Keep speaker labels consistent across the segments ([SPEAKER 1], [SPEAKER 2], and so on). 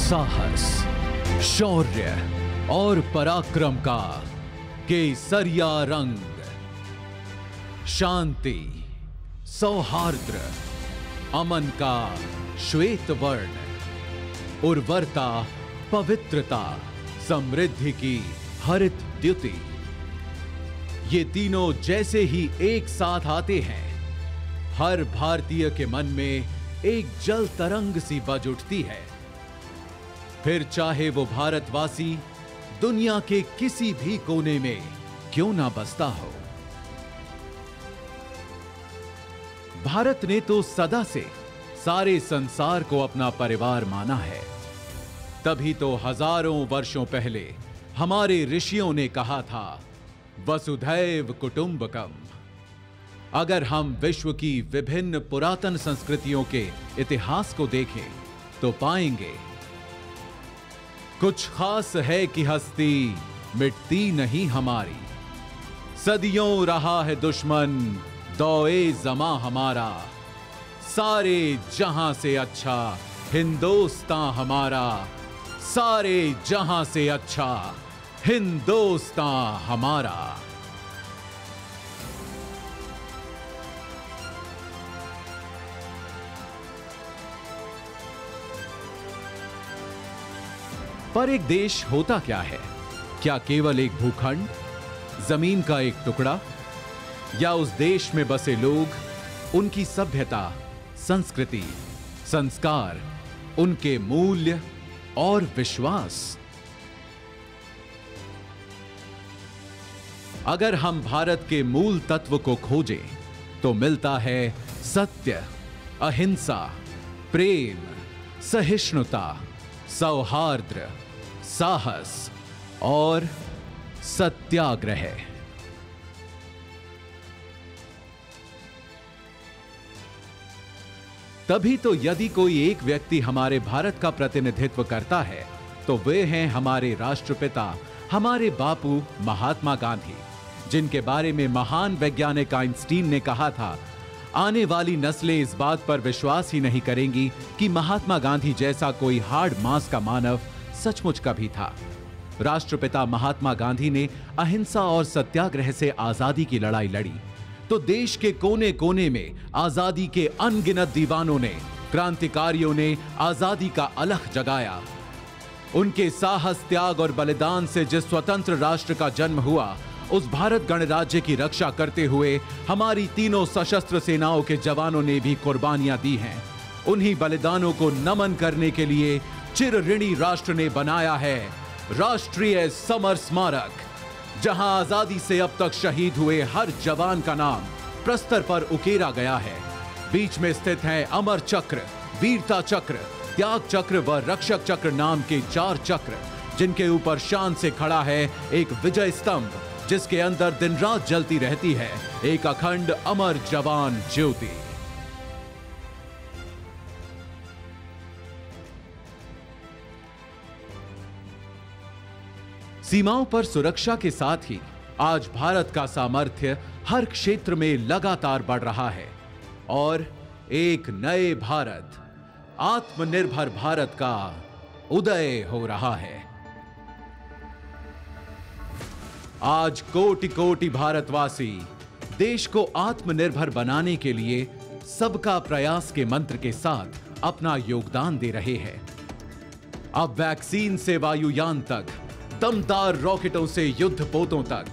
[SPEAKER 1] साहस, शौर्य और पराक्रम का केसरिया रंग, शांति, सौहार्द्र, अमन का श्वेत वर्ण, उर्वरता, पवित्रता, समृद्धि की हरित द्युति, ये तीनों जैसे ही एक साथ आते हैं, हर भारतीय के मन में एक जल तरंग सी बज उठती है। फिर चाहे वो भारतवासी दुनिया के किसी भी कोने में क्यों ना बसता हो। भारत ने तो सदा से सारे संसार को अपना परिवार माना है। तभी तो हजारों वर्षों पहले हमारे ऋषियों ने कहा था, वसुधैव कुटुंबकम। अगर हम विश्व की विभिन्न पुरातन संस्कृतियों के इतिहास को देखें तो पाएंगे कुछ खास है कि हस्ती मिटती नहीं हमारी। सदियों रहा है दुश्मन दौए जमा हमारा, सारे जहां से अच्छा हिंदुस्तान हमारा, सारे जहां से अच्छा हिंदुस्तान हमारा। पर एक देश होता क्या है? क्या केवल एक भूखंड, जमीन का एक टुकड़ा, या उस देश में बसे लोग, उनकी सभ्यता, संस्कृति, संस्कार, उनके मूल्य और विश्वास? अगर हम भारत के मूल तत्व को खोजें तो मिलता है सत्य, अहिंसा, प्रेम, सहिष्णुता, सौहार्द्र, साहस और सत्याग्रह। तभी तो यदि कोई एक व्यक्ति हमारे भारत का प्रतिनिधित्व करता है तो वे हैं हमारे राष्ट्रपिता, हमारे बापू महात्मा गांधी, जिनके बारे में महान वैज्ञानिक आइंस्टीन ने कहा था, आने वाली नस्लें इस बात पर विश्वास ही नहीं करेंगी कि महात्मा गांधी जैसा कोई हार्ड मांस का मानव सचमुच कभी था। राष्ट्रपिता महात्मा गांधी ने अहिंसा और सत्याग्रह से आजादी की लड़ाई लड़ी तो देश के कोने कोने में आजादी के अनगिनत दीवानों ने, क्रांतिकारियों ने आजादी का अलख जगाया। उनके साहस, त्याग और बलिदान से जिस स्वतंत्र राष्ट्र का जन्म हुआ, उस भारत गणराज्य की रक्षा करते हुए हमारी तीनों सशस्त्र सेनाओं के जवानों ने भी कुर्बानियां दी हैं। उन्हीं बलिदानों को नमन करने के लिए चिर ऋणी राष्ट्र ने बनाया है राष्ट्रीय समर स्मारक, जहां आजादी से अब तक शहीद हुए हर जवान का नाम प्रस्तर पर उकेरा गया है। बीच में स्थित है अमर चक्र, वीरता चक्र, त्याग चक्र व रक्षक चक्र नाम के 4 चक्र, जिनके ऊपर शान से खड़ा है एक विजय स्तंभ, जिसके अंदर दिन रात जलती रहती है एक अखंड अमर जवान ज्योति। सीमाओं पर सुरक्षा के साथ ही आज भारत का सामर्थ्य हर क्षेत्र में लगातार बढ़ रहा है और एक नए भारत, आत्मनिर्भर भारत का उदय हो रहा है। आज कोटि कोटि भारतवासी देश को आत्मनिर्भर बनाने के लिए सबका प्रयास के मंत्र के साथ अपना योगदान दे रहे हैं। अब वैक्सीन से वायुयान तक, दमदार रॉकेटों से युद्धपोतों तक,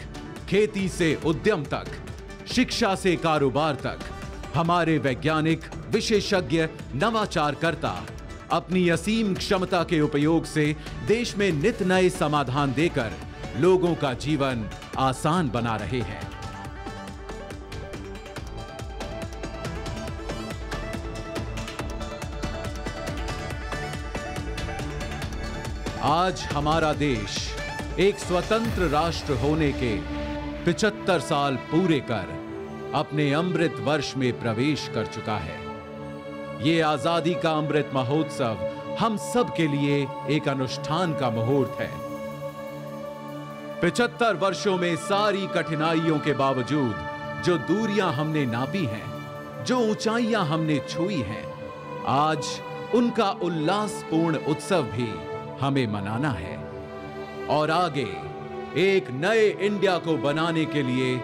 [SPEAKER 1] खेती से उद्यम तक, शिक्षा से कारोबार तक, हमारे वैज्ञानिक, विशेषज्ञ, नवाचारकर्ता अपनी असीम क्षमता के उपयोग से देश में नित नए समाधान देकर लोगों का जीवन आसान बना रहे हैं। आज हमारा देश एक स्वतंत्र राष्ट्र होने के 75 साल पूरे कर अपने अमृत वर्ष में प्रवेश कर चुका है। ये आजादी का अमृत महोत्सव हम सब के लिए एक अनुष्ठान का मुहूर्त है। 75 वर्षों में सारी कठिनाइयों के बावजूद जो दूरियां हमने नापी हैं, जो ऊंचाइयां हमने छुई हैं, आज उनका उल्लासपूर्ण उत्सव भी हमें मनाना है और आगे एक नए इंडिया को बनाने के लिए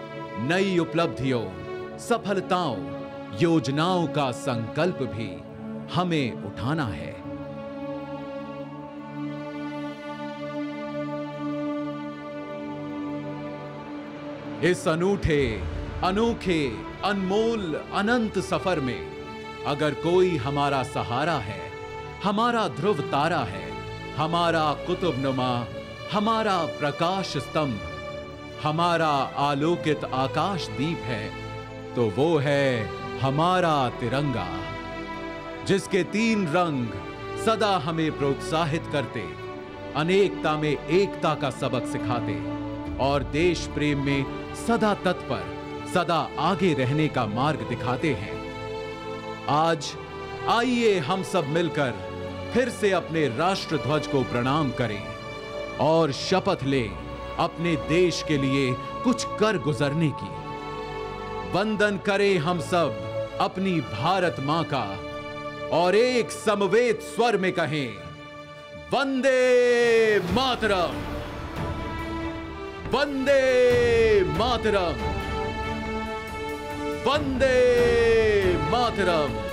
[SPEAKER 1] नई उपलब्धियों, सफलताओं, योजनाओं का संकल्प भी हमें उठाना है। इस अनूठे, अनोखे, अनमोल, अनंत सफर में अगर कोई हमारा सहारा है, हमारा ध्रुव तारा है, हमारा कुतुबनुमा, हमारा प्रकाश स्तंभ, हमारा आलोकित आकाश दीप है, तो वो है हमारा तिरंगा, जिसके 3 रंग सदा हमें प्रोत्साहित करते, अनेकता में एकता का सबक सिखाते और देश प्रेम में सदा तत्पर, सदा आगे रहने का मार्ग दिखाते हैं। आज आइए हम सब मिलकर फिर से अपने राष्ट्र ध्वज को प्रणाम करें और शपथ लें अपने देश के लिए कुछ कर गुजरने की। वंदन करें हम सब अपनी भारत मां का और एक समवेत स्वर में कहें, वंदे मातरम, वंदे मातरम, वंदे मातरम।